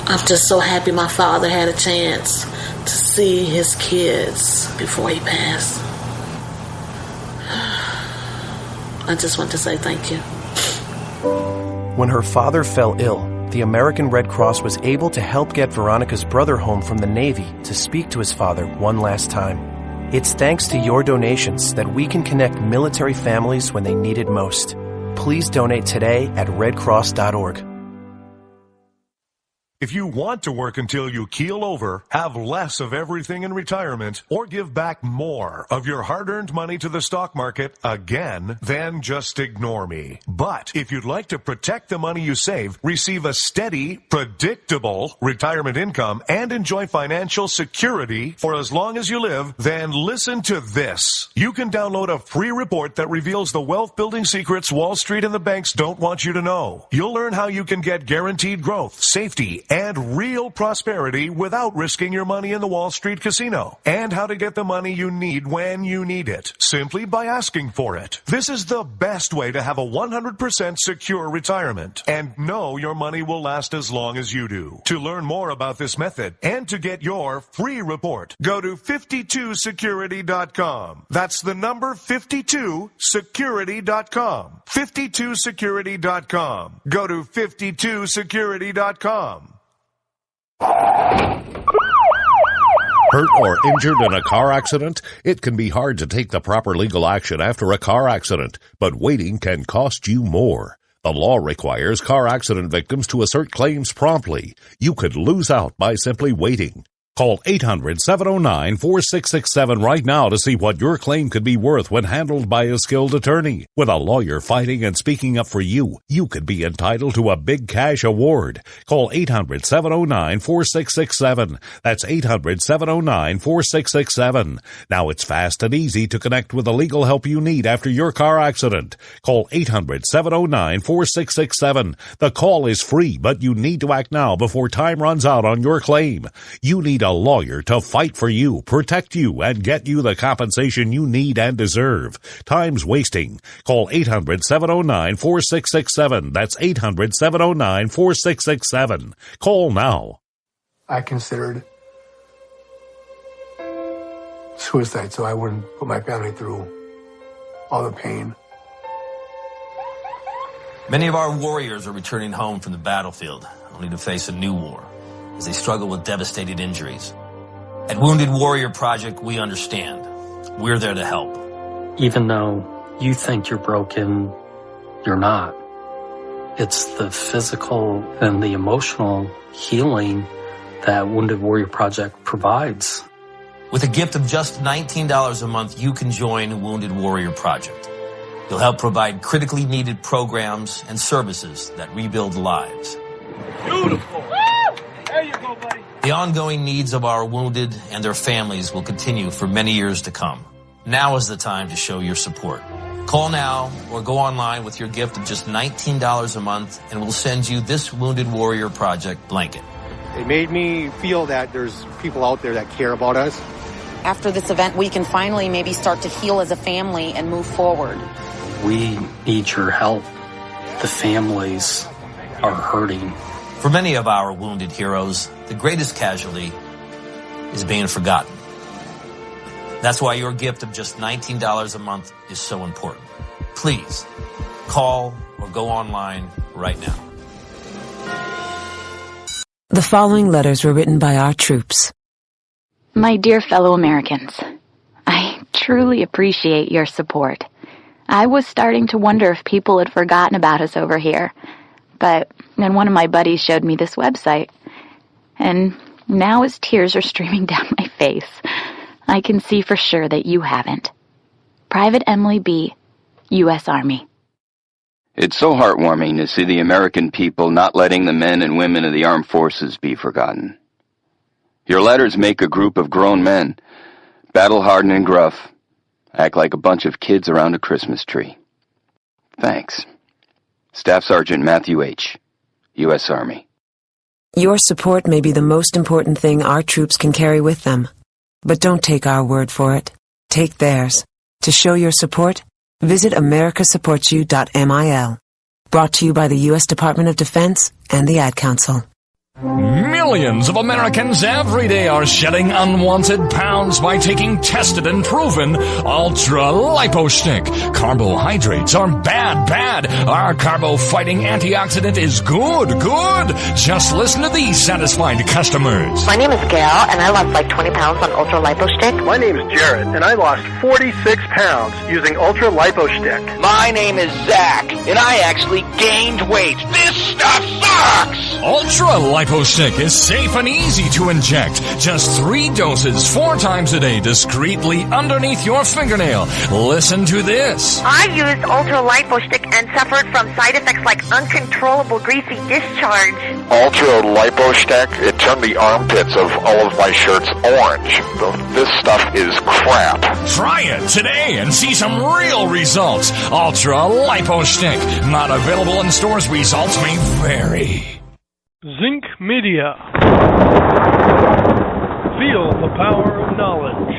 I'm just so happy my father had a chance to see his kids before he passed. I just want to say thank you. When her father fell ill, the American Red Cross was able to help get Veronica's brother home from the Navy to speak to his father one last time. It's thanks to your donations that we can connect military families when they need it most. Please donate today at redcross.org. If you want to work until you keel over, have less of everything in retirement, or give back more of your hard-earned money to the stock market again, then just ignore me. But if you'd like to protect the money you save, receive a steady, predictable retirement income, and enjoy financial security for as long as you live, then listen to this. You can download a free report that reveals the wealth-building secrets Wall Street and the banks don't want you to know. You'll learn how you can get guaranteed growth, safety, and real prosperity without risking your money in the Wall Street casino, and how to get the money you need when you need it, simply by asking for it. This is the best way to have a 100% secure retirement and know your money will last as long as you do. To learn more about this method and to get your free report, go to 52security.com. That's the number 52security.com. 52security.com. Go to 52security.com. Hurt or injured in a car accident? It can be hard to take the proper legal action after a car accident, but waiting can cost you more. The law requires car accident victims to assert claims promptly. You could lose out by simply waiting. Call 800-709-4667 right now to see what your claim could be worth when handled by a skilled attorney. With a lawyer fighting and speaking up for you, you could be entitled to a big cash award. Call 800-709-4667. That's 800-709-4667. Now it's fast and easy to connect with the legal help you need after your car accident. Call 800-709-4667. The call is free, but you need to act now before time runs out on your claim. You need a lawyer to fight for you, protect you, and get you the compensation you need and deserve. Time's wasting. Call 800-709-4667. That's 800-709-4667. Call now. I considered suicide so I wouldn't put my family through all the pain. Many of our warriors are returning home from the battlefield, only to face a new war as they struggle with devastating injuries. At Wounded Warrior Project, we understand. We're there to help. Even though you think you're broken, you're not. It's the physical and the emotional healing that Wounded Warrior Project provides. With a gift of just $19 a month, you can join Wounded Warrior Project. You'll help provide critically needed programs and services that rebuild lives. Beautiful. There you go, buddy. The ongoing needs of our wounded and their families will continue for many years to come. Now is the time to show your support. Call now or go online with your gift of just $19 a month and we'll send you this Wounded Warrior Project blanket. It made me feel that there's people out there that care about us. After this event, we can finally maybe start to heal as a family and move forward. We need your help. The families are hurting. For many of our wounded heroes, the greatest casualty is being forgotten. That's why your gift of just $19 a month is so important. Please, call or go online right now. The following letters were written by our troops. My dear fellow Americans, I truly appreciate your support. I was starting to wonder if people had forgotten about us over here. But then one of my buddies showed me this website, and now as tears are streaming down my face, I can see for sure that you haven't. Private Emily B., U.S. Army. It's so heartwarming to see the American people not letting the men and women of the armed forces be forgotten. Your letters make a group of grown men, battle-hardened and gruff, act like a bunch of kids around a Christmas tree. Thanks. Staff Sergeant Matthew H., U.S. Army. Your support may be the most important thing our troops can carry with them. But don't take our word for it. Take theirs. To show your support, visit americasupportsyou.mil. Brought to you by the U.S. Department of Defense and the Ad Council. Millions of Americans every day are shedding unwanted pounds by taking tested and proven Ultra Lipo Stick. Carbohydrates are bad. Our carbo-fighting antioxidant is good. Just listen to these satisfied customers. My name is Gail, and I lost like 20 pounds on Ultra Lipo Stick. My name is Jared, and I lost 46 pounds using Ultra Lipo Stick. My name is Zach, and I actually gained weight. This stuff sucks! Ultra Lipo Stick is safe and easy to inject. Just 3 doses 4 times a day discreetly underneath your fingernail. Listen to this. I used Ultra Lipo Stick and suffered from side effects like uncontrollable greasy discharge. Ultra Lipo Stick, it turned the armpits of all of my shirts orange. This stuff is crap. Try it today and see some real results. Ultra Lipo Stick. Not available in stores. Results may vary. Zinc Media. Feel the power of knowledge.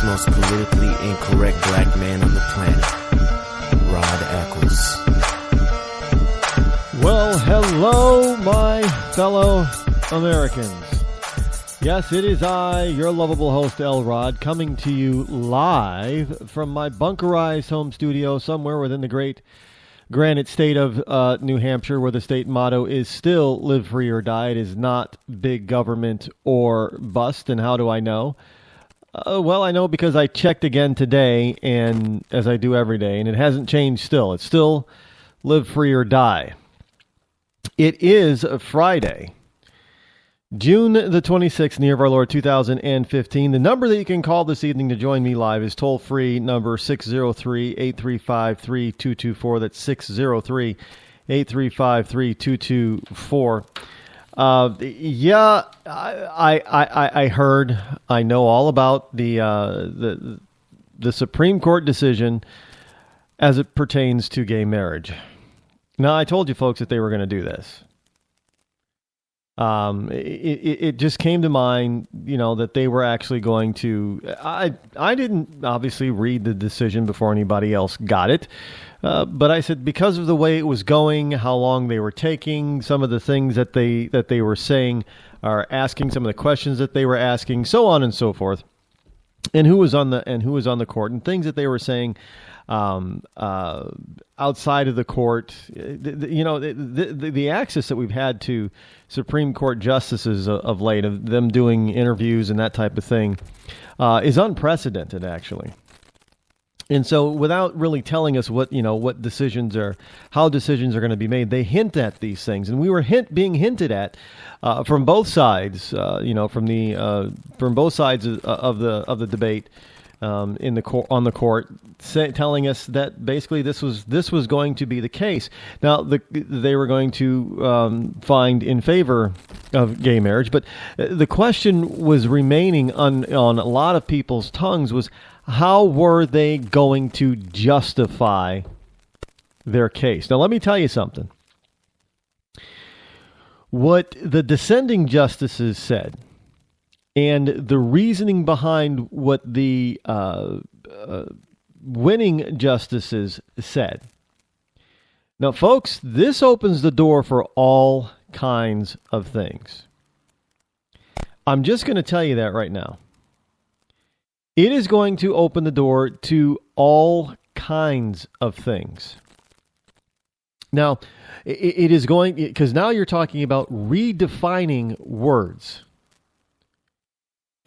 most politically incorrect black man on the planet, Rod Eccles. Well, hello, my fellow Americans. Yes, it is I, your lovable host, L. Rod, coming to you live from my bunkerized home studio somewhere within the great granite state of New Hampshire, where the state motto is still live free or die. It is not big government or bust. And how do I know? Well, I know because I checked again today, and as I do every day, and it hasn't changed still. It's still live free or die. It is Friday, June the 26th, in the year of our Lord 2015. The number that you can call this evening to join me live is toll-free number 603-835-3224. That's 603-835-3224. I heard, I know all about the Supreme Court decision as it pertains to gay marriage. Now, I told you folks that they were going to do this. It just came to mind, you know, that they were actually going to. I didn't obviously read the decision before anybody else got it, but I said because of the way it was going, how long they were taking, some of the things that they were saying, are asking, some of the questions that they were asking, so on and so forth, and who was on the court, and things that they were saying outside of the court. The access that we've had to Supreme Court justices of late, of them doing interviews and that type of thing, is unprecedented, actually. And so, without really telling us what decisions are, how decisions are going to be made, they hint at these things, and we were being hinted at from both sides. From both sides of the debate. On the court, telling us that basically this was going to be the case. Now, they were going to find in favor of gay marriage, but the question was remaining on a lot of people's tongues was, how were they going to justify their case? Now, let me tell you something. What the dissenting justices said, and the reasoning behind what the winning justices said. Now, folks, this opens the door for all kinds of things. I'm just going to tell you that right now. It is going to open the door to all kinds of things. Now, it is going, because now you're talking about redefining words.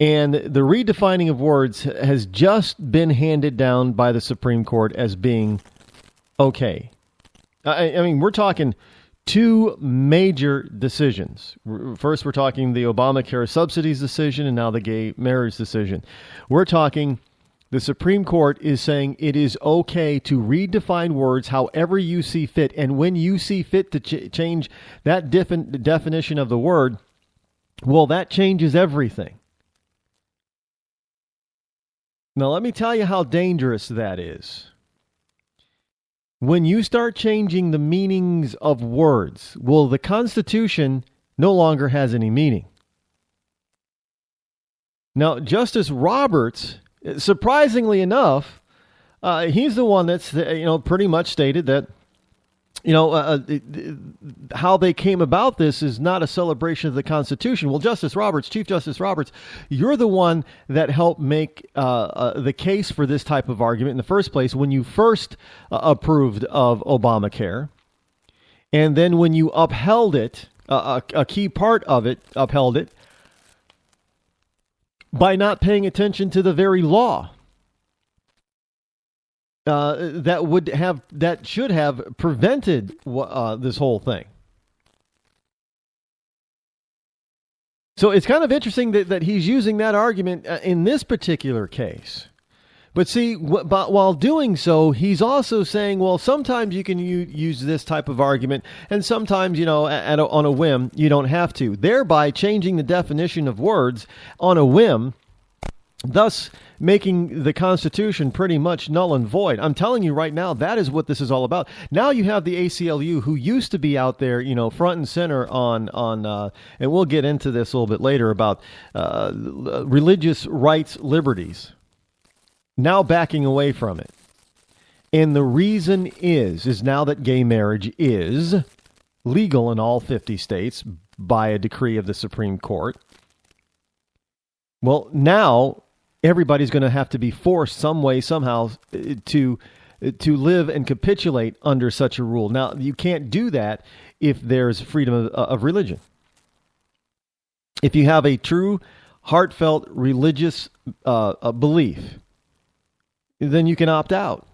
And the redefining of words has just been handed down by the Supreme Court as being okay. I mean, we're talking two major decisions. First, we're talking the Obamacare subsidies decision and now the gay marriage decision. We're talking the Supreme Court is saying it is okay to redefine words however you see fit. And when you see fit to change that definition of the word, well, that changes everything. Now, let me tell you how dangerous that is. When you start changing the meanings of words, well, the Constitution no longer has any meaning. Now, Justice Roberts, surprisingly enough, he's the one that's pretty much stated that how they came about this is not a celebration of the Constitution. Well, Chief Justice Roberts, you're the one that helped make the case for this type of argument in the first place when you first approved of Obamacare. And then when you upheld it, a key part of it, upheld it by not paying attention to the very law that should have prevented this whole thing. So it's kind of interesting that he's using that argument in this particular case. But see, while doing so, he's also saying, well, sometimes you can use this type of argument, and sometimes, on a whim, you don't have to, thereby changing the definition of words on a whim, thus making the Constitution pretty much null and void. I'm telling you right now, that is what this is all about. Now you have the ACLU, who used to be out there, front and center on and we'll get into this a little bit later about religious rights, liberties, now backing away from it. And the reason is now that gay marriage is legal in all 50 states by a decree of the Supreme Court. Well, now everybody's going to have to be forced some way, somehow, to live and capitulate under such a rule. Now, you can't do that if there's freedom of religion. If you have a true, heartfelt religious belief, then you can opt out.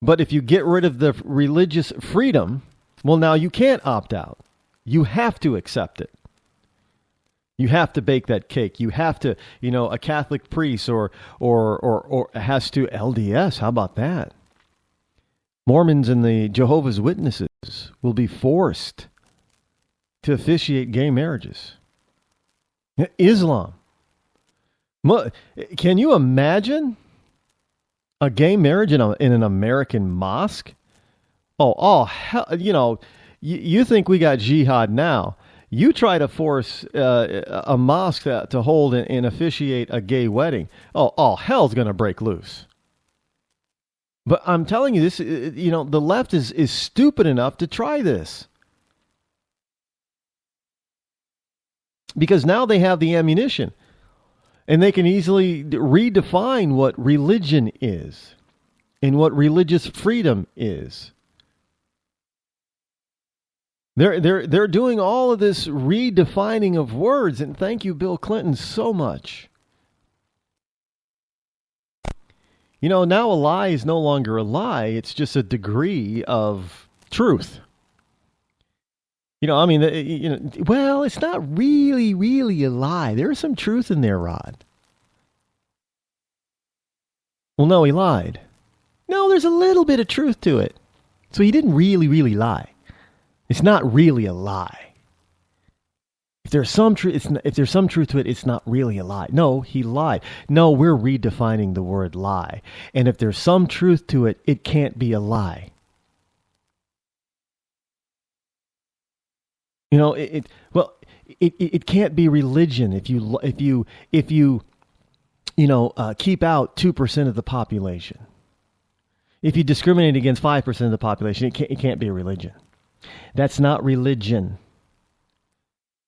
But if you get rid of the religious freedom, well, now you can't opt out. You have to accept it. You have to bake that cake. You have to, a Catholic priest or has to LDS. How about that? Mormons and the Jehovah's Witnesses will be forced to officiate gay marriages. Islam. Can you imagine a gay marriage in an American mosque? Oh, hell, you think we got jihad now. You try to force a mosque to hold and officiate a gay wedding. Oh, hell's going to break loose. But I'm telling you this, the left is stupid enough to try this. Because now they have the ammunition. And they can easily redefine what religion is and what religious freedom is. They're doing all of this redefining of words, and thank you, Bill Clinton, so much. Now a lie is no longer a lie. It's just a degree of truth. Well, it's not really a lie. There's some truth in there, Rod. Well, no, he lied. No, there's a little bit of truth to it. So he didn't really lie. It's not really a lie. If there's some truth to it, it's not really a lie. No, he lied. No, we're redefining the word lie. And if there's some truth to it, it can't be a lie. It can't be religion if you keep out 2% of the population. If you discriminate against 5% of the population, it can't be a religion. That's not religion.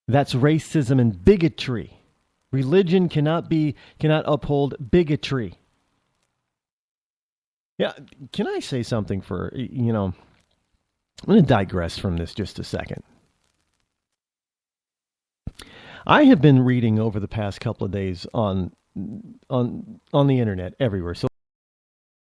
That's racism and bigotry. Religion cannot uphold bigotry. Yeah, can I say something I'm going to digress from this just a second. I have been reading over the past couple of days on the internet everywhere,